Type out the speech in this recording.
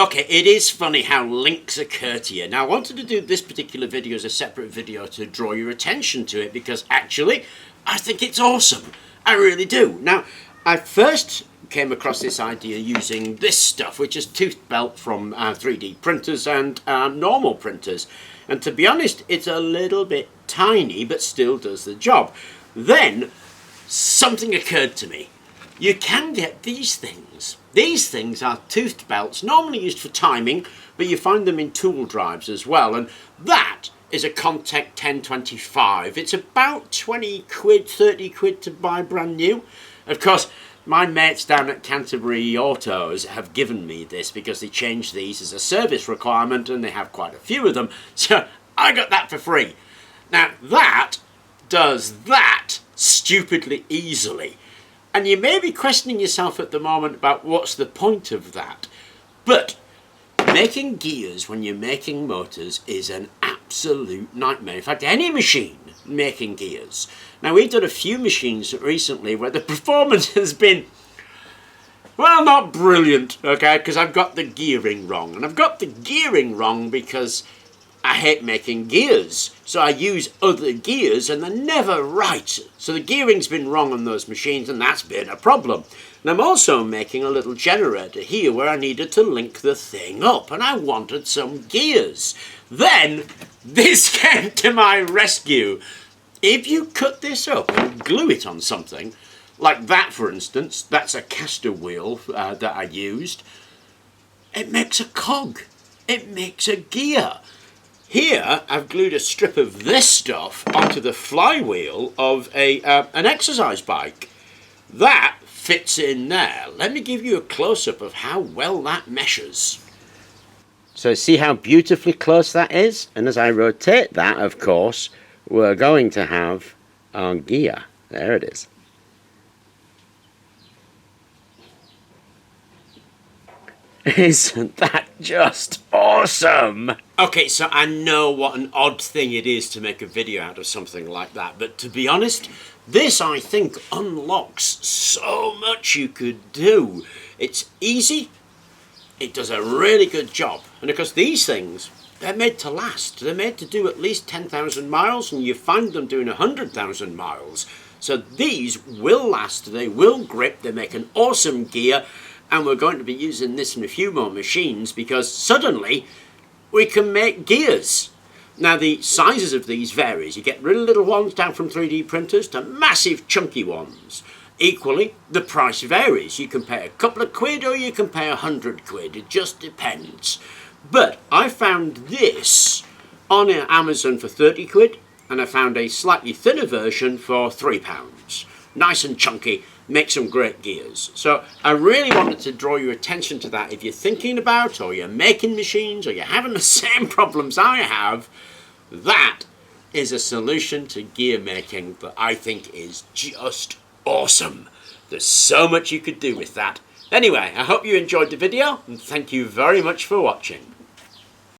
Okay, it is funny how links occur to you. Now, I wanted to do this particular video as a separate video to draw your attention to it because actually, I think it's awesome. I really do. Now, I first came across this idea using this stuff, which is tooth belt from 3D printers and normal printers. And to be honest, it's a little bit tiny, but still does the job. Then, something occurred to me. You can get these things. These things are toothed belts, normally used for timing, but you find them in tool drives as well. And that is a Contech 1025. It's about 20 quid, 30 quid to buy brand new. Of course, my mates down at Canterbury Autos have given me this because they changed these as a service requirement and they have quite a few of them. So I got that for free. Now that does that stupidly easily. And you may be questioning yourself at the moment about what's the point of that. But making gears when you're making motors is an absolute nightmare. In fact, any machine making gears. Now, we've done a few machines recently where the performance has been, well, not brilliant, okay, because I've got the gearing wrong. And I've got the gearing wrong because I hate making gears, so I use other gears and they're never right. So the gearing's been wrong on those machines and that's been a problem. And I'm also making a little generator here where I needed to link the thing up and I wanted some gears. Then this came to my rescue. If you cut this up and glue it on something, like that for instance, that's a caster wheel that I used, it makes a cog, it makes a gear. Here, I've glued a strip of this stuff onto the flywheel of an exercise bike. That fits in there. Let me give you a close-up of how well that meshes. So see how beautifully close that is? And as I rotate that, of course, we're going to have our gear. There it is. Isn't that just awesome? Okay, so I know what an odd thing it is to make a video out of something like that, but to be honest, this I think unlocks so much you could do. It's easy, it does a really good job, and of course these things, they're made to last. They're made to do at least 10,000 miles, and you find them doing 100,000 miles. So these will last, they will grip, they make an awesome gear, and we're going to be using this in a few more machines because suddenly we can make gears. Now the sizes of these varies. You get really little ones down from 3D printers to massive chunky ones. Equally, the price varies. You can pay a couple of quid or you can pay 100 quid. It just depends. But I found this on Amazon for 30 quid and I found a slightly thinner version for £3. Nice and chunky. Make some great gears. So I really wanted to draw your attention to that. If you're thinking about or you're making machines or you're having the same problems I have, that is a solution to gear making that I think is just awesome. There's so much you could do with that. Anyway, I hope you enjoyed the video and thank you very much for watching.